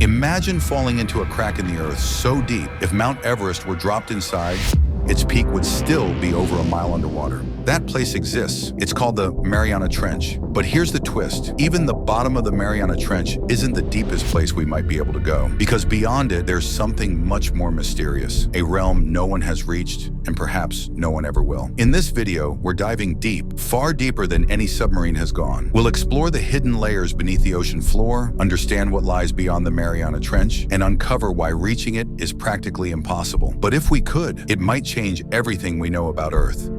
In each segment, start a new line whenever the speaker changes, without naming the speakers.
Imagine falling into a crack in the earth so deep, if Mount Everest were dropped inside, its peak would still be over a mile underwater. That place exists. It's called the Mariana Trench. But here's the twist. Even the bottom of the Mariana Trench isn't the deepest place we might be able to go, because beyond it, there's something much more mysterious, a realm no one has reached, and perhaps no one ever will. In this video, we're diving deep, far deeper than any submarine has gone. We'll explore the hidden layers beneath the ocean floor, understand what lies beyond the Mariana Trench, and uncover why reaching it is practically impossible. But if we could, it might change everything we know about Earth.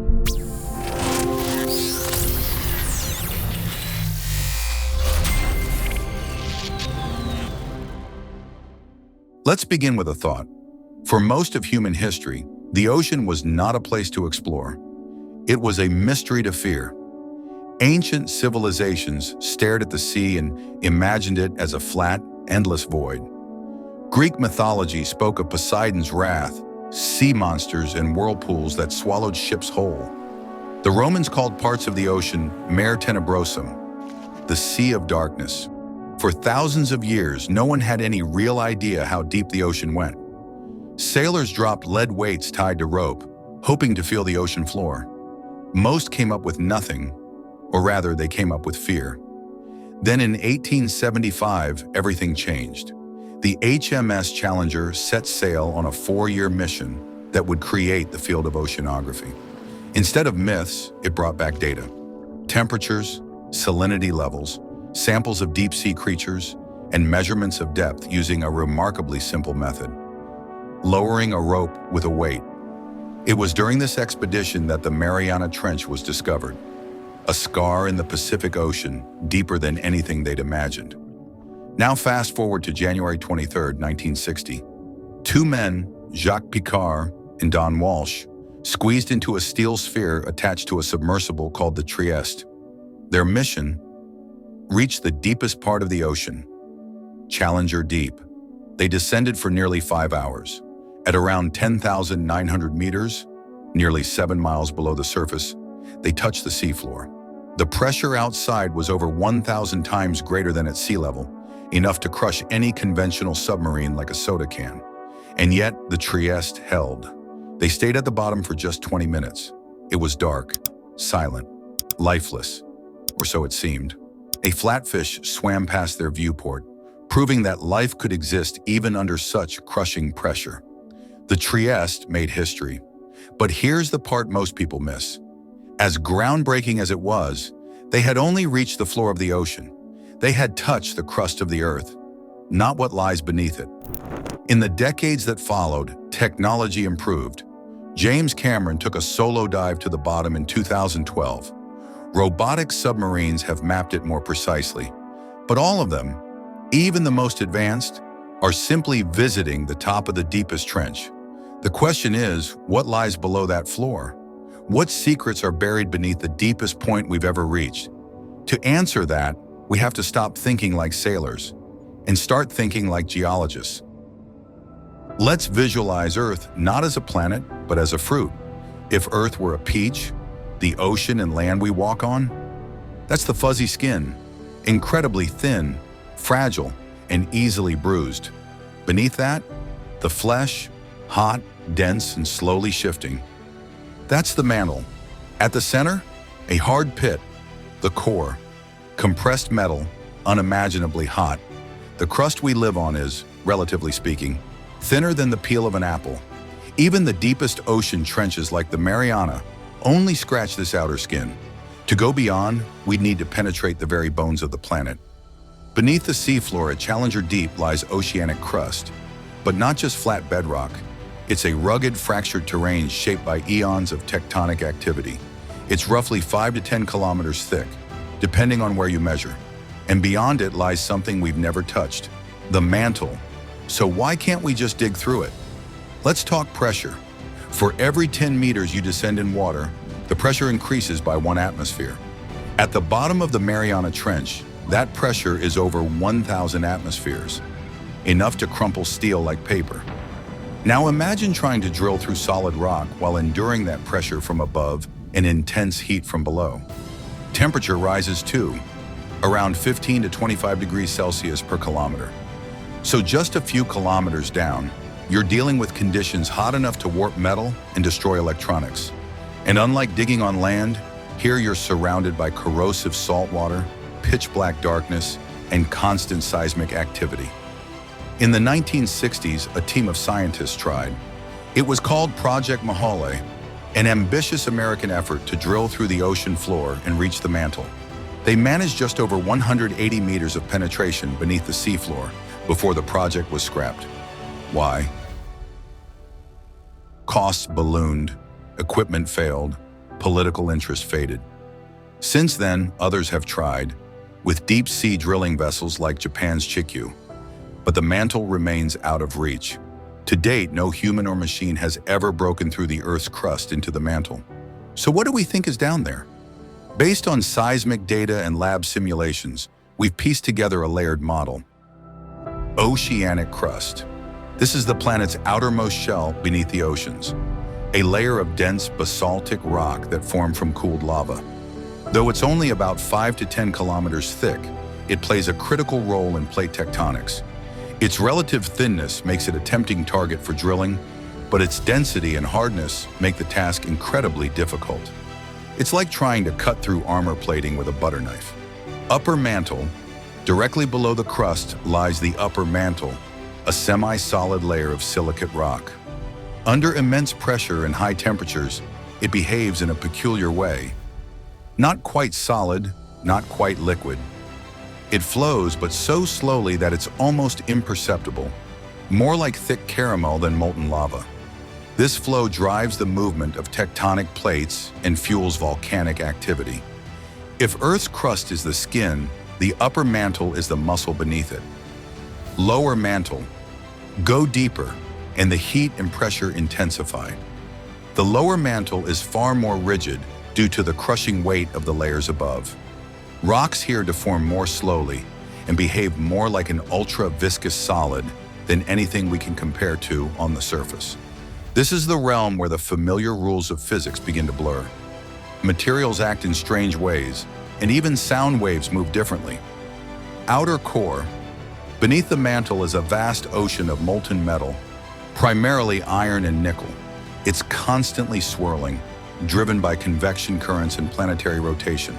Let's begin with a thought. For most of human history, the ocean was not a place to explore. It was a mystery to fear. Ancient civilizations stared at the sea and imagined it as a flat, endless void. Greek mythology spoke of Poseidon's wrath, sea monsters and whirlpools that swallowed ships whole. The Romans called parts of the ocean Mare Tenebrosum, the Sea of Darkness. For thousands of years, no one had any real idea how deep the ocean went. Sailors dropped lead weights tied to rope, hoping to feel the ocean floor. Most came up with nothing, or rather, they came up with fear. Then in 1875, everything changed. The HMS Challenger set sail on a 4-year mission that would create the field of oceanography. Instead of myths, it brought back data. Temperatures, salinity levels, samples of deep-sea creatures, and measurements of depth using a remarkably simple method: lowering a rope with a weight. It was during this expedition that the Mariana Trench was discovered, a scar in the Pacific Ocean deeper than anything they'd imagined. Now fast forward to January 23, 1960. Two men, Jacques Picard and Don Walsh, squeezed into a steel sphere attached to a submersible called the Trieste. Their mission: reach the deepest part of the ocean, Challenger Deep. They descended for nearly 5 hours. At around 10,900 meters, nearly 7 miles below the surface, they touched the seafloor. The pressure outside was over 1,000 times greater than at sea level, enough to crush any conventional submarine like a soda can. And yet, the Trieste held. They stayed at the bottom for just 20 minutes. It was dark, silent, lifeless, or so it seemed. A flatfish swam past their viewport, proving that life could exist even under such crushing pressure. The Trieste made history. But here's the part most people miss. As groundbreaking as it was, they had only reached the floor of the ocean. They had touched the crust of the earth, not what lies beneath it. In the decades that followed, technology improved. James Cameron took a solo dive to the bottom in 2012. Robotic submarines have mapped it more precisely. But all of them, even the most advanced, are simply visiting the top of the deepest trench. The question is, what lies below that floor? What secrets are buried beneath the deepest point we've ever reached? To answer that, we have to stop thinking like sailors and start thinking like geologists. Let's visualize Earth not as a planet, but as a fruit. If Earth were a peach, the ocean and land we walk on, that's the fuzzy skin, incredibly thin, fragile, and easily bruised. Beneath that, the flesh, hot, dense, and slowly shifting. That's the mantle. At the center, a hard pit, the core, compressed metal, unimaginably hot. The crust we live on is, relatively speaking, thinner than the peel of an apple. Even the deepest ocean trenches like the Mariana only scratch this outer skin. To go beyond, we'd need to penetrate the very bones of the planet. Beneath the seafloor at Challenger Deep lies oceanic crust, but not just flat bedrock. It's a rugged, fractured terrain shaped by eons of tectonic activity. It's roughly 5 to 10 kilometers thick, depending on where you measure. And beyond it lies something we've never touched, the mantle. So why can't we just dig through it? Let's talk pressure. For every 10 meters you descend in water, the pressure increases by 1 atmosphere. At the bottom of the Mariana Trench, that pressure is over 1,000 atmospheres, enough to crumple steel like paper. Now imagine trying to drill through solid rock while enduring that pressure from above and intense heat from below. Temperature rises too, around 15 to 25 degrees Celsius per kilometer. So just a few kilometers down, you're dealing with conditions hot enough to warp metal and destroy electronics. And unlike digging on land, here you're surrounded by corrosive salt water, pitch-black darkness, and constant seismic activity. In the 1960s, a team of scientists tried. It was called Project Mahale, an ambitious American effort to drill through the ocean floor and reach the mantle. They managed just over 180 meters of penetration beneath the seafloor before the project was scrapped. Why? Costs ballooned, equipment failed, political interest faded. Since then, others have tried, with deep-sea drilling vessels like Japan's Chikyu. But the mantle remains out of reach. To date, no human or machine has ever broken through the Earth's crust into the mantle. So what do we think is down there? Based on seismic data and lab simulations, we've pieced together a layered model. Oceanic crust. This is the planet's outermost shell beneath the oceans, a layer of dense basaltic rock that formed from cooled lava. Though it's only about 5 to 10 kilometers thick, it plays a critical role in plate tectonics. Its relative thinness makes it a tempting target for drilling, but its density and hardness make the task incredibly difficult. It's like trying to cut through armor plating with a butter knife. Upper mantle. Directly below the crust lies the upper mantle, a semi-solid layer of silicate rock. Under immense pressure and high temperatures, it behaves in a peculiar way. Not quite solid, not quite liquid. It flows, but so slowly that it's almost imperceptible, more like thick caramel than molten lava. This flow drives the movement of tectonic plates and fuels volcanic activity. If Earth's crust is the skin, the upper mantle is the muscle beneath it. Lower mantle. Go deeper, and the heat and pressure intensify. The lower mantle is far more rigid due to the crushing weight of the layers above. Rocks here deform more slowly and behave more like an ultra-viscous solid than anything we can compare to on the surface. This is the realm where the familiar rules of physics begin to blur. Materials act in strange ways, and even sound waves move differently. Outer core. Beneath the mantle is a vast ocean of molten metal, primarily iron and nickel. It's constantly swirling, driven by convection currents and planetary rotation.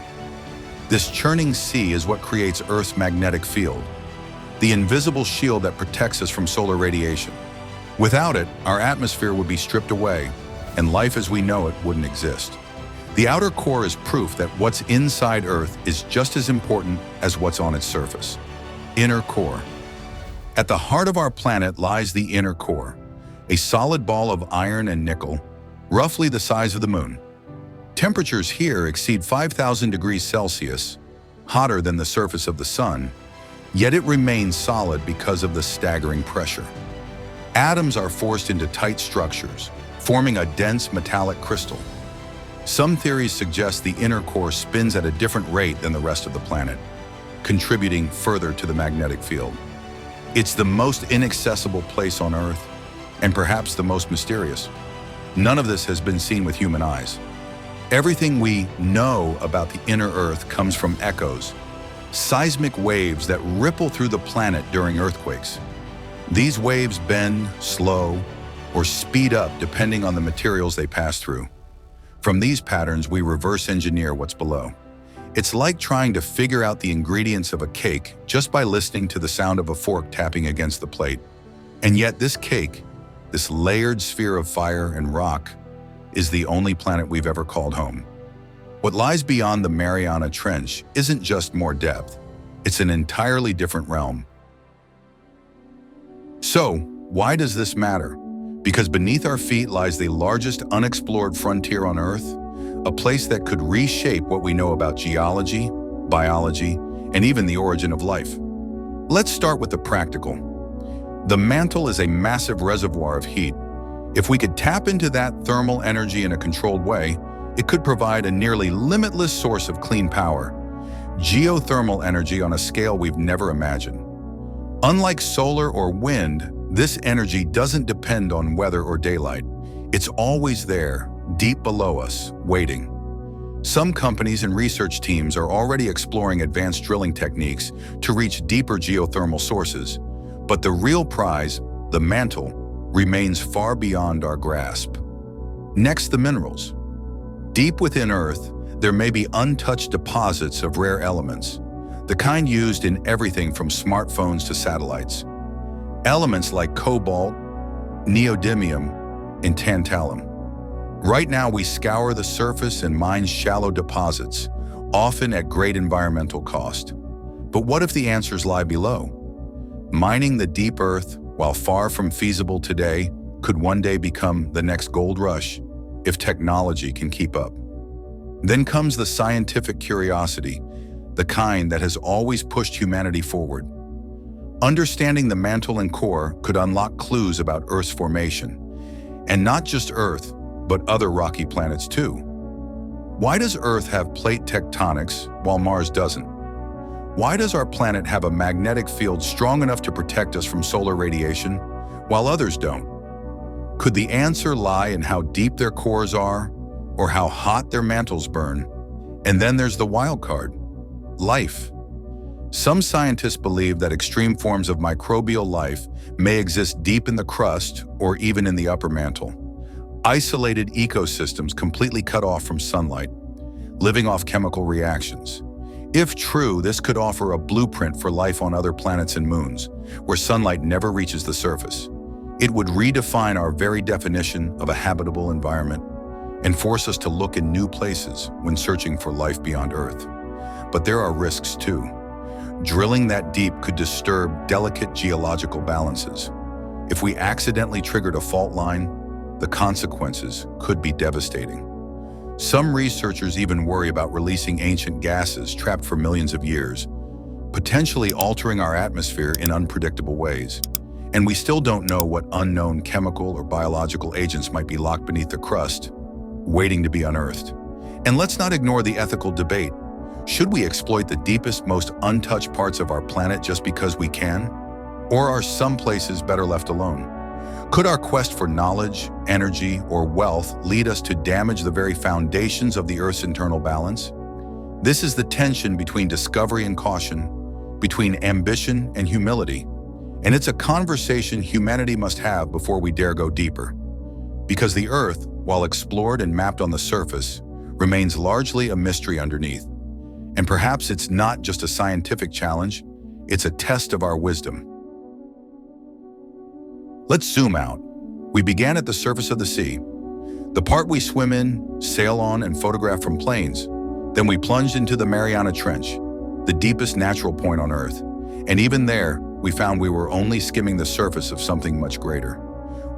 This churning sea is what creates Earth's magnetic field, the invisible shield that protects us from solar radiation. Without it, our atmosphere would be stripped away, and life as we know it wouldn't exist. The outer core is proof that what's inside Earth is just as important as what's on its surface. Inner core. At the heart of our planet lies the inner core, a solid ball of iron and nickel, roughly the size of the moon. Temperatures here exceed 5,000 degrees Celsius, hotter than the surface of the sun, yet it remains solid because of the staggering pressure. Atoms are forced into tight structures, forming a dense metallic crystal. Some theories suggest the inner core spins at a different rate than the rest of the planet, contributing further to the magnetic field. It's the most inaccessible place on Earth, and perhaps the most mysterious. None of this has been seen with human eyes. Everything we know about the inner Earth comes from echoes, seismic waves that ripple through the planet during earthquakes. These waves bend, slow, or speed up depending on the materials they pass through. From these patterns, we reverse engineer what's below. It's like trying to figure out the ingredients of a cake just by listening to the sound of a fork tapping against the plate. And yet this cake, this layered sphere of fire and rock, is the only planet we've ever called home. What lies beyond the Mariana Trench isn't just more depth, it's an entirely different realm. So, why does this matter? Because beneath our feet lies the largest unexplored frontier on Earth, a place that could reshape what we know about geology, biology, and even the origin of life. Let's start with the practical. The mantle is a massive reservoir of heat. If we could tap into that thermal energy in a controlled way, it could provide a nearly limitless source of clean power, geothermal energy on a scale we've never imagined. Unlike solar or wind, this energy doesn't depend on weather or daylight. It's always there, deep below us, waiting. Some companies and research teams are already exploring advanced drilling techniques to reach deeper geothermal sources, But the real prize, the mantle, remains far beyond our grasp. Next, the minerals. Deep within Earth, there may be untouched deposits of rare elements, the kind used in everything from smartphones to satellites. Elements like cobalt, neodymium, and tantalum. Right now, we scour the surface and mine shallow deposits, often at great environmental cost. But what if the answers lie below? Mining the deep earth, while far from feasible today, could one day become the next gold rush if technology can keep up. Then comes the scientific curiosity, the kind that has always pushed humanity forward. Understanding the mantle and core could unlock clues about Earth's formation, and not just Earth, but other rocky planets too. Why does Earth have plate tectonics while Mars doesn't? Why does our planet have a magnetic field strong enough to protect us from solar radiation, while others don't? Could the answer lie in how deep their cores are, or how hot their mantles burn? And then there's the wild card, life. Some scientists believe that extreme forms of microbial life may exist deep in the crust or even in the upper mantle. Isolated ecosystems completely cut off from sunlight, living off chemical reactions. If true, this could offer a blueprint for life on other planets and moons, where sunlight never reaches the surface. It would redefine our very definition of a habitable environment and force us to look in new places when searching for life beyond Earth. But there are risks too. Drilling that deep could disturb delicate geological balances. If we accidentally triggered a fault line, the consequences could be devastating. Some researchers even worry about releasing ancient gases trapped for millions of years, potentially altering our atmosphere in unpredictable ways. And we still don't know what unknown chemical or biological agents might be locked beneath the crust, waiting to be unearthed. And let's not ignore the ethical debate. Should we exploit the deepest, most untouched parts of our planet just because we can? Or are some places better left alone? Could our quest for knowledge, energy, or wealth lead us to damage the very foundations of the Earth's internal balance? This is the tension between discovery and caution, between ambition and humility. And it's a conversation humanity must have before we dare go deeper. Because the Earth, while explored and mapped on the surface, remains largely a mystery underneath. And perhaps it's not just a scientific challenge, it's a test of our wisdom. Let's zoom out. We began at the surface of the sea, the part we swim in, sail on, and photograph from planes. Then we plunged into the Mariana Trench, the deepest natural point on Earth. And even there, we found we were only skimming the surface of something much greater.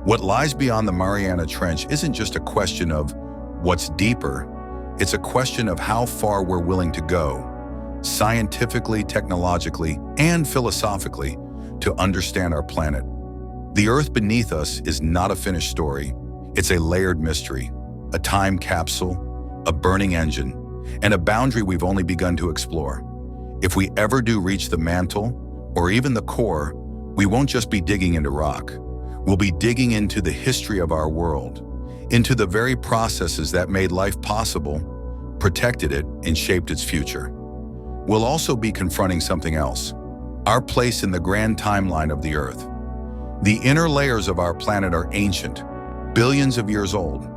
What lies beyond the Mariana Trench isn't just a question of what's deeper, it's a question of how far we're willing to go, scientifically, technologically, and philosophically, to understand our planet. The Earth beneath us is not a finished story. It's a layered mystery, a time capsule, a burning engine, and a boundary we've only begun to explore. If we ever do reach the mantle, or even the core, we won't just be digging into rock. We'll be digging into the history of our world, into the very processes that made life possible, protected it, and shaped its future. We'll also be confronting something else, our place in the grand timeline of the Earth. The inner layers of our planet are ancient, billions of years old.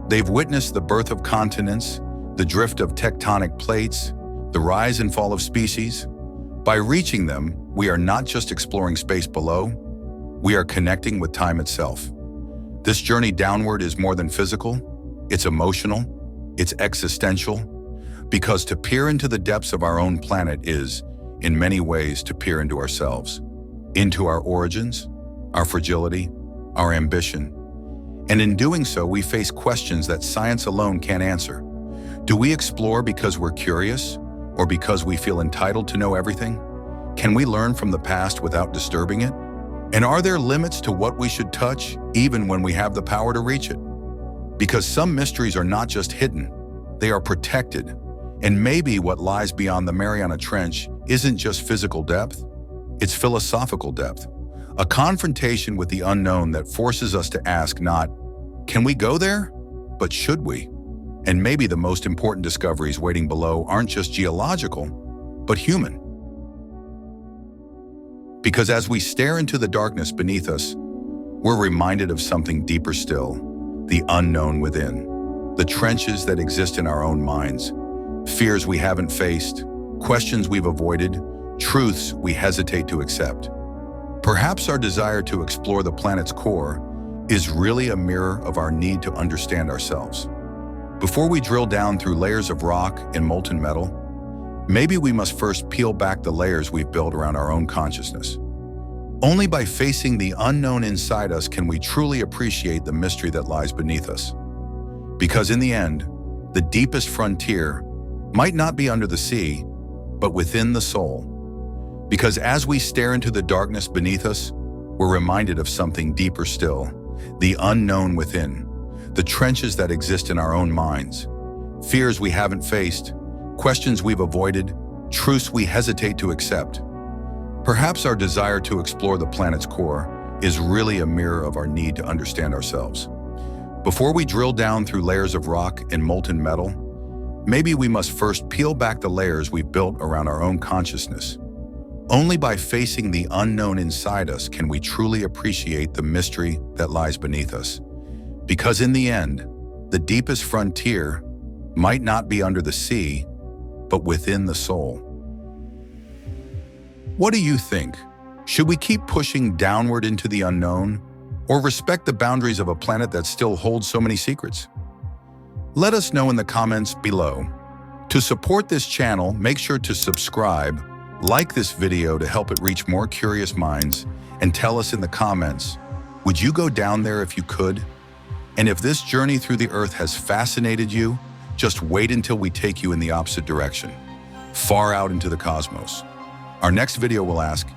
They've witnessed the birth of continents, the drift of tectonic plates, the rise and fall of species. By reaching them, we are not just exploring space below, we are connecting with time itself. This journey downward is more than physical, it's emotional, it's existential, because to peer into the depths of our own planet is, in many ways, to peer into ourselves, into our origins, our fragility, our ambition. And in doing so, we face questions that science alone can't answer. Do we explore because we're curious, or because we feel entitled to know everything? Can we learn from the past without disturbing it? And are there limits to what we should touch, even when we have the power to reach it? Because some mysteries are not just hidden, they are protected. And maybe what lies beyond the Mariana Trench isn't just physical depth, it's philosophical depth. A confrontation with the unknown that forces us to ask not, can we go there? But should we? And maybe the most important discoveries waiting below aren't just geological, but human. Because as we stare into the darkness beneath us, we're reminded of something deeper still, the unknown within, the trenches that exist in our own minds, fears we haven't faced, questions we've avoided, truths we hesitate to accept. Perhaps our desire to explore the planet's core is really a mirror of our need to understand ourselves. Before we drill down through layers of rock and molten metal, maybe we must first peel back the layers we've built around our own consciousness. Only by facing the unknown inside us can we truly appreciate the mystery that lies beneath us. Because in the end, the deepest frontier might not be under the sea, but within the soul. Because as we stare into the darkness beneath us, we're reminded of something deeper still, the unknown within, the trenches that exist in our own minds, fears we haven't faced, questions we've avoided, truths we hesitate to accept. Perhaps our desire to explore the planet's core is really a mirror of our need to understand ourselves. Before we drill down through layers of rock and molten metal, maybe we must first peel back the layers we've built around our own consciousness. Only by facing the unknown inside us can we truly appreciate the mystery that lies beneath us. Because in the end, the deepest frontier might not be under the sea, but within the soul. What do you think? Should we keep pushing downward into the unknown, or respect the boundaries of a planet that still holds so many secrets? Let us know in the comments below. To support this channel, make sure to subscribe, like this video to help it reach more curious minds, and tell us in the comments, would you go down there if you could? And if this journey through the Earth has fascinated you, just wait until we take you in the opposite direction, far out into the cosmos. Our next video will ask,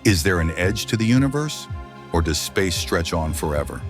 is there an edge to the universe, or does space stretch on forever?